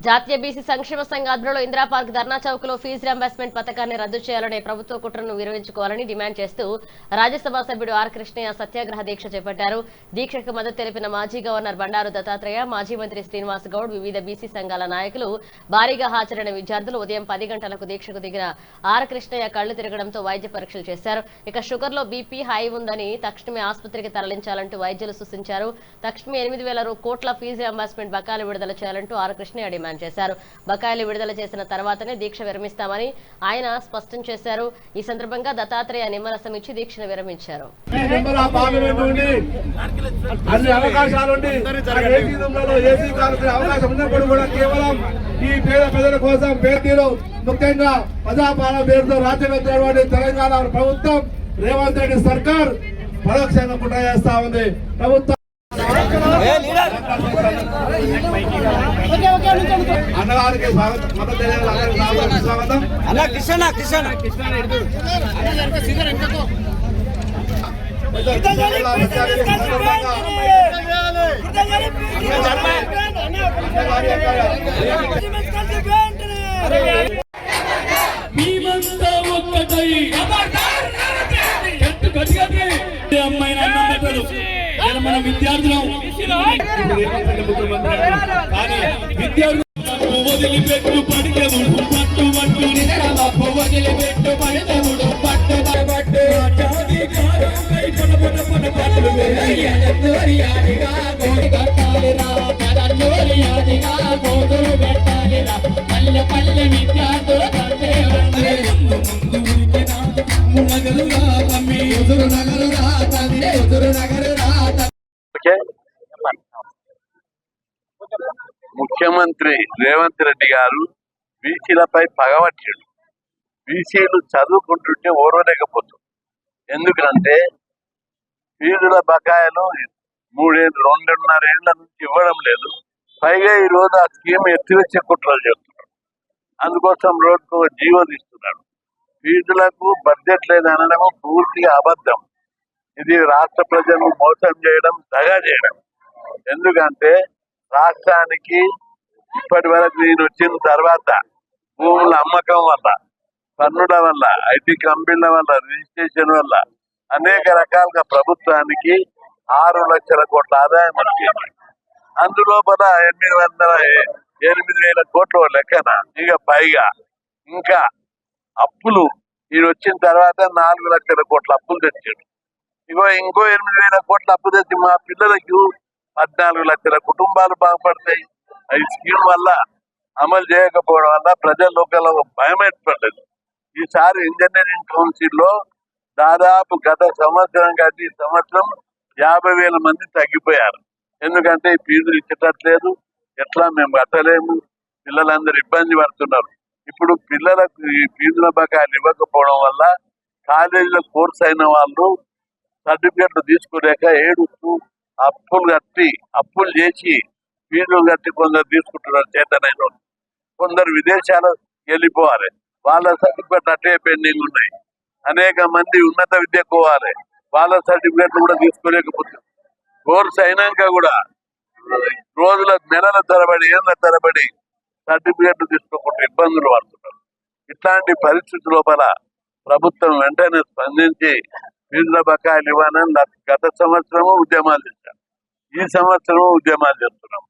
జాతీయ బీసీ సంక్షేమ సంఘ ఆధ్వర్యంలో ఇందిరా పార్క్ ధర్నా చౌక్ లో ఫీజు రియంబర్స్మెంట్ పథకాన్ని రద్దు చేయాలనే ప్రభుత్వ కుట్రను విరమించుకోవాలని డిమాండ్ చేస్తూ రాజ్యసభ సభ్యుడు ఆర్ కృష్ణయ్య సత్యాగ్రహ దీక్ష చేపట్టారు. దీక్షకు మద్దతు తెలిపిన మాజీ గవర్నర్ బండారు దత్తాత్రేయ, మాజీ మంత్రి శ్రీనివాస్ గౌడ్, వివిధ బీసీ సంఘాల నాయకులు, భారీగా హాజరైన విద్యార్థులు ఉదయం 10 గంటలకు దీక్షకు దిగిన ఆర్ కృష్ణయ్య కళ్లు తిరగడంతో వైద్య పరీక్షలు చేశారు. ఇక షుగర్ లో బీపీ హై ఉందని తక్షణమే ఆసుపత్రికి తరలించాలంటూ వైద్యులు సూచించారు. తక్షణమే 8,000 కోట్ల ఫీజు రియంబర్స్మెంట్ బకాయిలు విడుదల చేయాలంటూ ఆర్ కృష్ణయ్య డిమాండ్ చేశారు. బకాయిలు విడుదల చేసిన తర్వాతనే దీక్ష విరమిస్తామని ఆయన స్పష్టం చేశారు. ఈ సందర్భంగా దత్తాత్రేయ నిమ్మరసం ఇచ్చి దీక్షను విరమించారు. ఈ పేద ప్రజల కోసం పేదలు ముఖ్యంగా ప్రజాపాలన పేరుతో రాజ్యమైనటువంటి తెలంగాణ ప్రభుత్వం రేవంత్ రెడ్డి సర్కార్ పరోక్షంగా కుట్ర చేస్తా ఉంది. ప్రభుత్వం అన్నగారికి మద్దతు స్వాగతం. మేమంతా ఒక్కటై అమ్మాయిని అన్నట్టు మన విద్యార్థులు కానీ విద్యార్థులు వదిలిపెట్టు పడితేముడు పట్టు పట్టు వదిలిపెట్టు పడితేముడు పట్టు పట్టు పల్లె విద్యార్థుల ముఖ్యమంత్రి రేవంత్ రెడ్డి గారు బీసీలపై పగబట్టాడు. బీసీలు చదువుకుంటుంటే ఓర్వలేకపోతుంది. ఎందుకంటే ఫీజుల బకాయిలు 2.5 ఏళ్ల నుంచి ఇవ్వడం లేదు. పైగా ఈ రోజు ఆ స్కీమ్ ఎత్తివేసే కుట్రలు చేస్తున్నారు. అందుకోసం రోజుకు ఒక జీవో తీస్తున్నాడు. ఫీజులకు బడ్జెట్ లేదనడము పూర్తిగా అబద్ధం. ఇది రాష్ట్ర ప్రజలను మోసం చేయడం, దగా చేయడం. ఎందుకంటే రాష్ట్రానికి ఇప్పటి వరకు నేను వచ్చిన తర్వాత భూముల అమ్మకం వల్ల, పన్నుల వల్ల, ఐటీ కంపెనీల వల్ల, రిజిస్ట్రేషన్ వల్ల అనేక రకాలుగా ప్రభుత్వానికి 6 లక్షల కోట్ల ఆదాయం వచ్చింది. అందులోపల 8,000 కోట్ల లెక్కన ఇక పైగా ఇంకా అప్పులు ఈయన వచ్చిన తర్వాత 4 లక్షల కోట్ల అప్పులు తెచ్చాడు. ఇంకో 8,000 కోట్ల అప్పు తెచ్చి మా పిల్లలకు 14 లక్షల కుటుంబాలు బాగుపడతాయి. ఈ స్కీమ్ వల్ల అమలు చేయకపోవడం వల్ల ప్రజల్లో భయం ఏర్పడ్డది. ఈసారి ఇంజనీరింగ్ కౌన్సిల్ లో దాదాపు గత సంవత్సరం కంటే ఈ సంవత్సరం 50,000 మంది తగ్గిపోయారు. ఎందుకంటే ఈ ఫీజులు ఇచ్చేటట్లేదు, ఎట్లా మేము కట్టలేము, పిల్లలందరూ ఇబ్బంది పడుతున్నారు. ఇప్పుడు పిల్లలకు ఈ ఫీజుల బకాయిలు ఇవ్వకపోవడం వల్ల కాలేజీలో కోర్స్ అయిన వాళ్ళు సర్టిఫికెట్లు తీసుకోలేక ఏడుస్తూ అప్పులు చేసి ఫీజులు కట్టి కొందరు తీసుకుంటున్నారు. చేతనైన కొందరు విదేశాలు వెళ్ళిపోవాలి, వాళ్ళ సర్టిఫికెట్ అట్టే పెండింగ్ ఉన్నాయి. అనేక మంది ఉన్నత విద్యకు పోవాలి, వాళ్ళ సర్టిఫికెట్లు కూడా తీసుకోలేకపోతున్నారు. కోర్స్ అయినాక కూడా నెలల తరబడి, ఏళ్ల తరబడి సర్టిఫికెట్లు తీసుకోకుండా ఇబ్బందులు పడుతున్నారు. ఇట్లాంటి పరిస్థితి లోపల ప్రభుత్వం వెంటనే స్పందించి ఫీజుల బకాయిలు ఇవ్వాలని గత సంవత్సరము ఉద్యమాలు చేశాం, ఈ సంవత్సరం ఉద్యమాలు చేస్తున్నాం.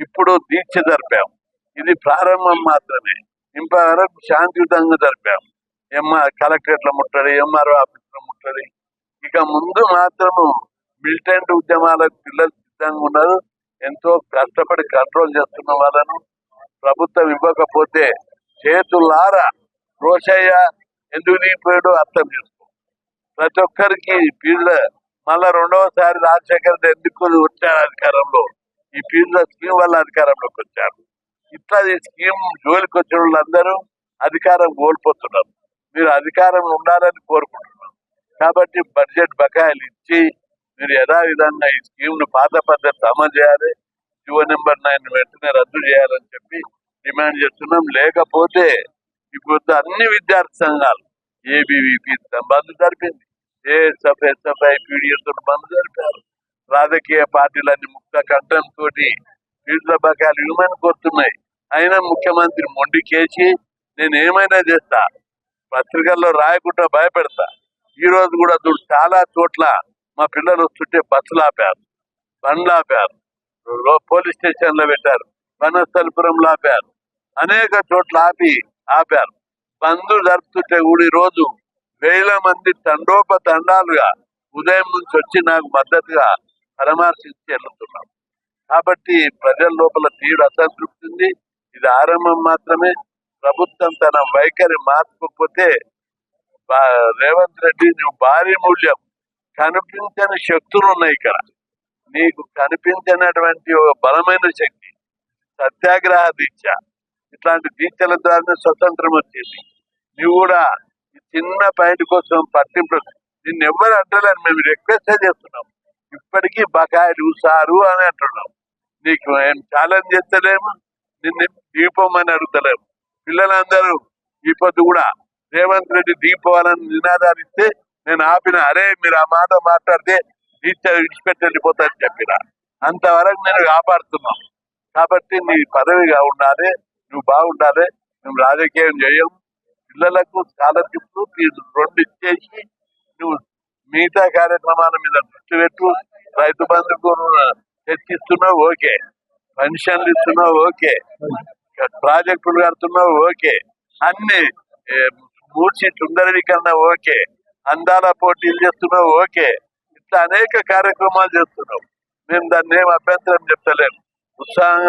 ఇప్పుడు దీక్ష జరిపాం. ఇది ప్రారంభం మాత్రమే. ఇంతవరకు శాంతియుతంగా జరిపాం. కలెక్టరేట్ల ముట్టడి, ఎంఆర్ఓ ఆఫీసుల ముట్టడి. ఇక ముందు మాత్రము మిలిటెంట్ ఉద్యమాలకు పిల్లలు సిద్ధంగా ఉన్నారు. ఎంతో కష్టపడి కంట్రోల్ చేస్తున్న వాళ్ళను ప్రభుత్వం ఇవ్వకపోతే చేతులారా రోషయ్య ఎందుకు దిగిపోయాడో అర్థం చేసుకో. ప్రతి ఒక్కరికి ఫీజుల మళ్ళా రెండవసారి రాజశేఖర రెడ్డి ఎందుకు వచ్చారు అధికారంలో, ఈ ఫీజుల స్కీమ్ వల్ల అధికారంలోకి వచ్చారు. ఇట్లా ఈ స్కీమ్ జోలికి వచ్చిన వాళ్ళందరూ అధికారం కోల్పోతున్నారు. మీరు అధికారం ఉండాలని కోరుకుంటున్నారు. కాబట్టి బడ్జెట్ బకాయిలు ఇచ్చి మీరు యథావిధంగా ఈ స్కీమ్ ను పాత పద్ధతి అమలు చేయాలి. జీవో నెంబర్ 9 వెంటనే రద్దు చేయాలని చెప్పి డిమాండ్ చేస్తున్నాం. లేకపోతే ఇప్పుడు అన్ని విద్యార్థి సంఘాలు ఏబీవీపీ బంద్ జరిపింది, ఏఎస్ఎఫ్ఐ పీడిఎస్ బంద్ జరిపారు. రాజకీయ పార్టీలన్నీ ముక్త కంఠంతో ఫీజుల బకాయిలు ఇవ్వమని కోరుతున్నాయి. అయినా ముఖ్యమంత్రి మొండికేసి నేను ఏమైనా చేస్తా, పత్రికల్లో రాయకుండా భయపెడతా. ఈ రోజు కూడా చూడు చాలా చోట్ల మా పిల్లలు వస్తుంటే బస్సులు ఆపారు, బండ్లు ఆపారు, పోలీస్ స్టేషన్లో పెట్టారు, వనస్థలిపురంలో ఆపారు, అనేక చోట్ల ఆపారు. బంధువులు జరుపుతుంటే కూడా ఈ రోజు వేల మంది తండోపతండాలుగా ఉదయం నుంచి వచ్చి నాకు మద్దతుగా పరామర్శించి వెళ్తున్నారు. కాబట్టి ప్రజల లోపల తీవ్ర అసంతృప్తి ఉంది. ఇది ఆరంభం మాత్రమే. ప్రభుత్వం తన వైఖరి మార్చుకోకపోతే రేవంత్ రెడ్డి నువ్వు భారీ మూల్యం, కనిపించని శక్తులు ఉన్నాయి ఇక్కడ. నీకు కనిపించినటువంటి ఒక బలమైన శక్తి సత్యాగ్రహ దీక్ష. ఇట్లాంటి దీక్షల ద్వారానే స్వతంత్రం వచ్చేది. నువ్వు కూడా ఈ చిన్న పాయింట్ కోసం పట్టింపు నిన్ను ఎవ్వరు అంటలేరు, మేము రిక్వెస్ట్ చేస్తున్నాం. ఇప్పటికీ బకాయిలు సారు అని అంటున్నాం. నీకు ఏం ఛాలెంజ్ చేస్తలేము, నిన్ను దీపమని అడుగుతలేము. పిల్లలందరూ ఈ పొద్దు కూడా రేవంత్ రెడ్డి దీపోవాలని నినాదాలు ఇస్తే నేను ఆపిన, అరే మీరు ఆ మాట మాట్లాడితే దీక్ష విడిచిపెట్టి వెళ్ళిపోతారని చెప్పిన. అంతవరకు నేను కాపాడుతున్నాం. కాబట్టి నీ పదవిగా ఉండాలి, నువ్వు బాగుండాలి. మేము రాజకీయం చేయం. పిల్లలకు స్కాలర్షిప్ ఫీజు 2 ఇచ్చేసి నువ్వు మిగతా కార్యక్రమాల మీద దృష్టి పెట్టు. రైతు బంధుకు తెచ్చిస్తున్నావు ఓకే, పెన్షన్లు ఇస్తున్నావు ఓకే, ప్రాజెక్టులు కడుతున్నావు ఓకే, అన్ని మూర్చి సుందరీకరణ ఓకే, అందాల పోటీలు చేస్తున్నావు ఓకే, ఇట్లా అనేక కార్యక్రమాలు చేస్తున్నావు. మేము దాన్ని ఏం అభ్యంతరం చెప్తలేము. ఉత్సాహంగా